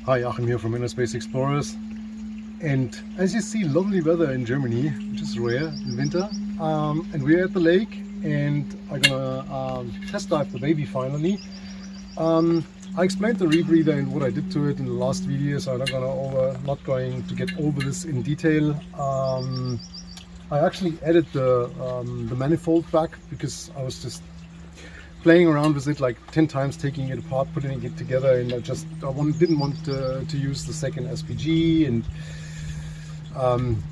Hi, Achim here from InnerSpace Explorers. And as you see, lovely weather in Germany, which is rare in winter. And we're at the lake and I'm gonna test dive the baby finally. I explained the rebreather and what I did to it in the last video, so I'm not going to get over this in detail. I actually added the manifold back because I was just playing around with it like 10 times, taking it apart, putting it together, and didn't want to use the second SPG, and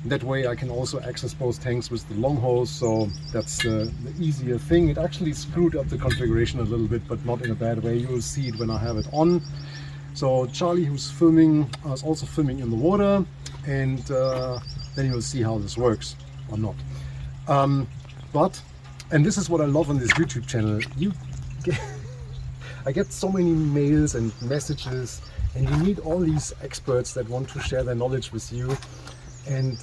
that way I can also access both tanks with the long hose, so that's the easier thing. It actually screwed up the configuration a little bit, but not in a bad way. You will see it when I have it on. So Charlie, who's filming, is also filming in the water, and then you'll see how this works or not. And this is what I love on this YouTube channel. I get so many mails and messages, and you need all these experts that want to share their knowledge with you. And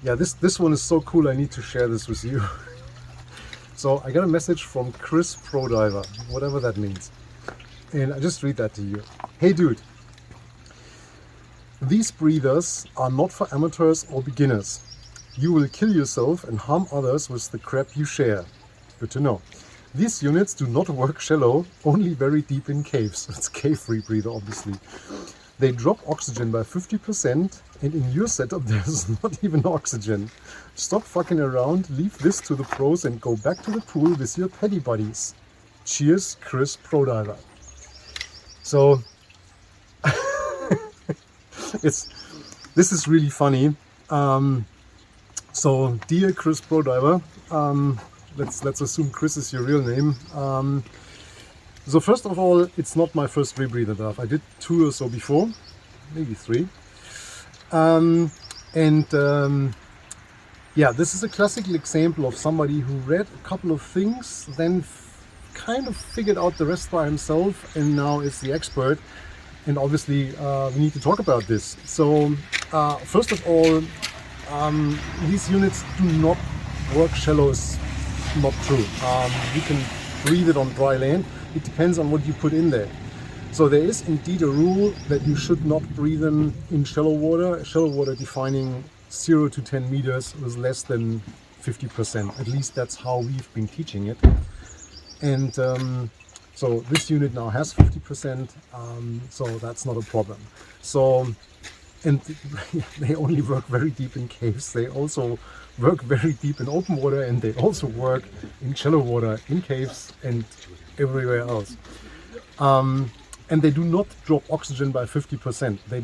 yeah, this one is so cool. I need to share this with you. So I got a message from Chris Pro Diver, whatever that means, and I just read that to you. Hey dude, these breathers are not for amateurs or beginners. You will kill yourself and harm others with the crap you share. Good to know. These units do not work shallow, only very deep in caves. It's cave rebreather, obviously. They drop oxygen by 50%, and in your setup there's not even oxygen. Stop fucking around, leave this to the pros and go back to the pool with your paddy buddies. Cheers, Chris Pro Diver. So this is really funny. So dear Chris Pro Diver, let's assume Chris is your real name. So first of all, it's not my first rebreather dive. I did 2 or so before, maybe 3. Yeah, this is a classical example of somebody who read a couple of things, then kind of figured out the rest by himself, and now is the expert. And obviously we need to talk about this. So first of all, these units do not work shallow, is not true. You can breathe it on dry land. It depends on what you put in there. So there is indeed a rule that you should not breathe them in shallow water. Shallow water defining 0 to 10 meters with less than 50%. At least that's how we've been teaching it. And so this unit now has 50%, so that's not a problem. So, and they only work very deep in caves. They also work very deep in open water, and they also work in shallow water, in caves and everywhere else. And they do not drop oxygen by 50%. They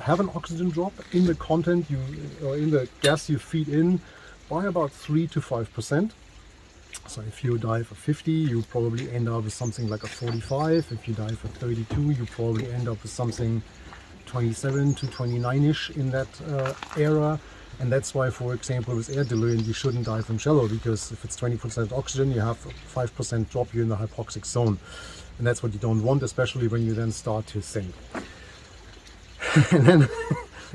have an oxygen drop in the content or in the gas you feed in by about 3 to 5%. So if you dive for 50, you probably end up with something like a 45. If you dive for 32, you probably end up with something 27 to 29-ish in that era. And that's why, for example, with air diluent, you shouldn't dive in shallow, because if it's 20% oxygen, you have 5% drop, you're in the hypoxic zone. And that's what you don't want, especially when you then start to sink.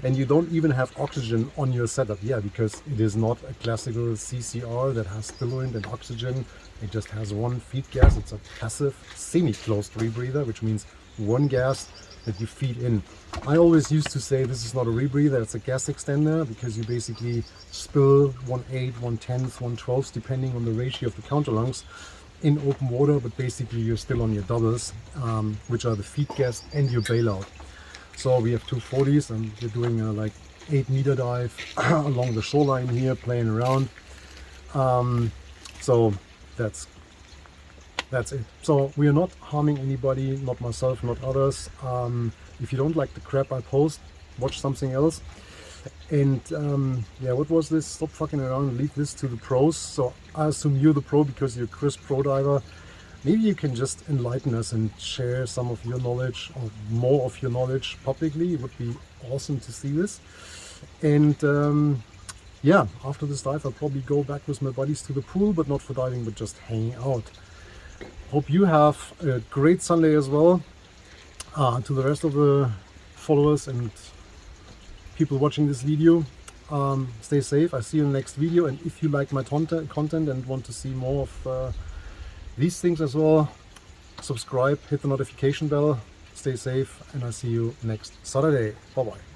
And you don't even have oxygen on your setup, yeah, because it is not a classical CCR that has diluent and oxygen. It just has one feed gas. It's a passive, semi-closed rebreather, which means one gas that you feed in. I always used to say this is not a rebreather, it's a gas extender, because you basically spill 1/8, 1/10, 1/12, depending on the ratio of the counterlungs in open water, but basically you're still on your doubles, which are the feed gas and your bailout. So we have 240s, and we're doing a like 8-meter dive along the shoreline here, playing around. So that's it. So we are not harming anybody, not myself, not others. If you don't like the crap I post, watch something else. And yeah, what was this? Stop fucking around, leave this to the pros. So I assume you're the pro because you're Chris Pro Diver. Maybe you can just enlighten us and share some of your knowledge, or more of your knowledge, publicly. It would be awesome to see this. And yeah, after this dive I'll probably go back with my buddies to the pool, but not for diving, but just hanging out. Hope you have a great Sunday as well. To the rest of the followers and people watching this video, stay safe. I see you in the next video, and if you like my content and want to see more of these things as well, subscribe, hit the notification bell, stay safe, and I'll see you next Saturday. Bye bye.